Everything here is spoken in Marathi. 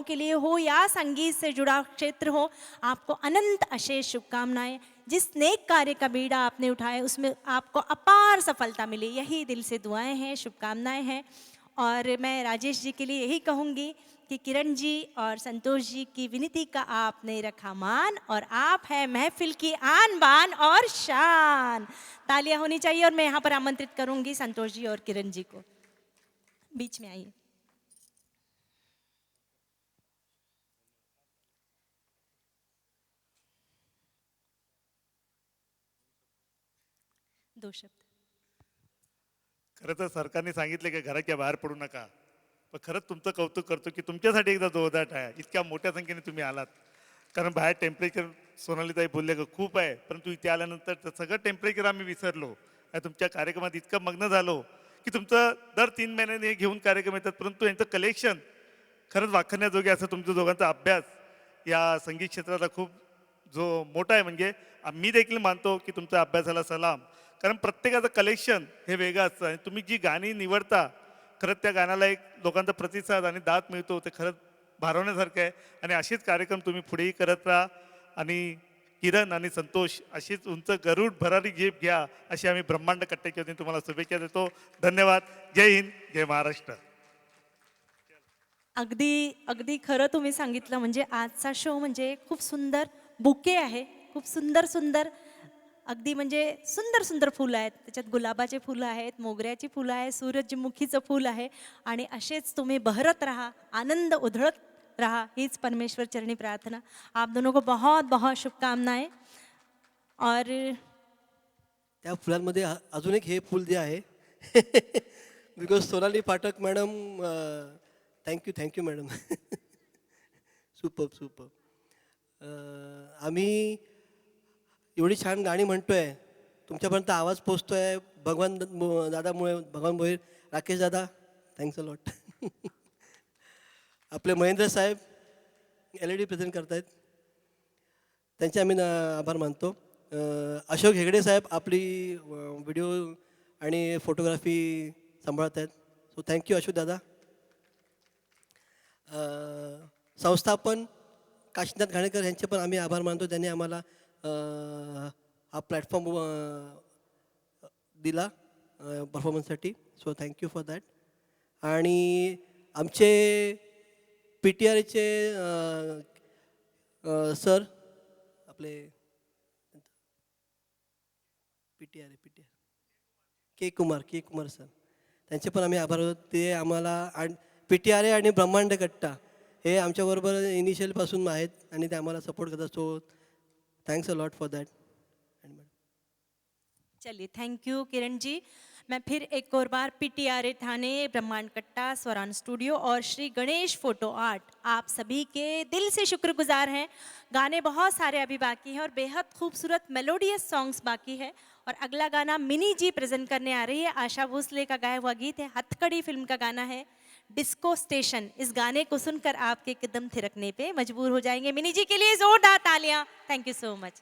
के लिए हो या संगीत से जुड़ा क्षेत्र हो, आपको अनंत अशेष शुभकामनाएं। जिस नेक कार्य का बीड़ा आपने उठाया उसमें आपको अपार सफलता मिले, यही दिल से दुआएं हैं, शुभकामनाएं हैं। और मैं राजेश जी के लिए यही कहूँगी कि किरण जी और संतोष जी की विनती का आपने रखा मान, और आप हैं महफिल की आन बान और शान। तालियां होनी चाहिए। और मैं यहाँ पर आमंत्रित करूंगी संतोष जी और किरण जी को, बीच में आइए। दो शब्द। खरं तर सरकारने सांगितले की घराच्या बाहेर पडू नका, पण खरंच तुमचं कौतुक करतो की तुमच्यासाठी एकदा जोरदार आहे, इतक्या मोठ्या संख्येने तुम्ही आलात. कारण बाहेर टेम्परेचर सोनालीताई बोलले की खूप आहे, परंतु इथे आल्यानंतर तर सगळं टेम्परेचर आम्ही विसरलो. आणि तुमच्या कार्यक्रमात इतकं मग्न झालो की तुमचं दर 3 महिन्याने हे घेऊन कार्यक्रम येतात, परंतु यांचं कलेक्शन खरंच वाखण्याजोगे. असं तुमच्या दोघांचा अभ्यास या संगीत क्षेत्राचा खूप जो मोठा आहे. म्हणजे आम्ही देखील मानतो की तुमच्या अभ्यासाला सलाम. कारण प्रत्येकाचं कलेक्शन हे वेगळं असतं आणि तुम्ही जी गाणी निवडता, खरंच त्या गाण्याला एक लोकांचा प्रतिसाद आणि दाद मिळतो, ते खरंच भारावण्यासारखं आहे. आणि असेच कार्यक्रम तुम्ही पुढेही करत राहा. आणि किरण आणि संतोष अशीच उंच गरुड भरारी झेप घ्या, अशी आम्ही ब्रह्मांड कट्ट्याच्या वतीने तुम्हाला शुभेच्छा देतो. धन्यवाद. जय हिंद, जय महाराष्ट्र. अगदी अगदी खरं तुम्ही सांगितलं. म्हणजे आजचा शो म्हणजे खूप सुंदर बुके आहे, खूप सुंदर सुंदर, अगदी म्हणजे सुंदर सुंदर फुलं आहेत. त्याच्यात गुलाबाचे फुलं आहेत, मोगऱ्याची फुलं आहे, सूरजमुखीचं फुल आहे. आणि असेच तुम्ही बहरत राहा, आनंद उधळत रहा, हीच परमेश्वर चरणी प्रार्थना. आप दोनों को बहुत बहुत शुभकामनाएं. और त्या फुलांमध्ये अजून एक हे फुल जे आहे because Sonali Pathak madam, thank you madam. Super super. आम्ही एवढी छान गाणी म्हणतोय, तुमच्यापर्यंत आवाज पोचतोय भगवान दादामुळे. भगवान भोईर, राकेश दादा, थँक्स अ लॉट. आपले महेंद्र साहेब LED प्रेझेंट करतायत, त्यांचे आम्ही आभार मानतो. अशोक हेगडे साहेब आपली व्हिडिओ आणि फोटोग्राफी सांभाळत आहेत, सो थँक्यू अशोक दादा. संस्थापन काशीनाथ घाणेकर यांचे पण आम्ही आभार मानतो, त्यांनी आम्हाला हा प्लॅटफॉर्म दिला परफॉर्मन्ससाठी, सो थँक्यू फॉर दॅट. आणि आमचे PTRAचे सर, आपले PTR के कुमार सर, त्यांचे पण आम्ही आभार होतो. ते आम्हाला PTRA आणि ब्रह्मांड कट्टा हे आमच्याबरोबर इनिशियलपासून आहेत आणि ते आम्हाला सपोर्ट करतात. So thanks a lot for that. चलिए, थैंक यू किरण जी. मैं फिर एक और बार PTRA थाने, ब्रह्मांड कट्टा, स्वरान स्टूडियो और श्री गणेश फोटो आर्ट, आप सभी के दिल से शुक्रगुजार हैं. गाने बहुत सारे अभी बाकी हैं और बेहद खूबसूरत मेलोडियस सॉन्ग्स बाकी है. और अगला गाना मिनी जी प्रेजेंट करने आ रही है. आशा भोसले का गाया हुआ गीत है, हथकड़ी फिल्म का गाना है, डिस्को स्टेशन. इस गाने को सुनकर आपके कदम थिरकने पे मजबूर हो जाएंगे. मिनी जी के लिए जोरदार तालियां. Thank you so much.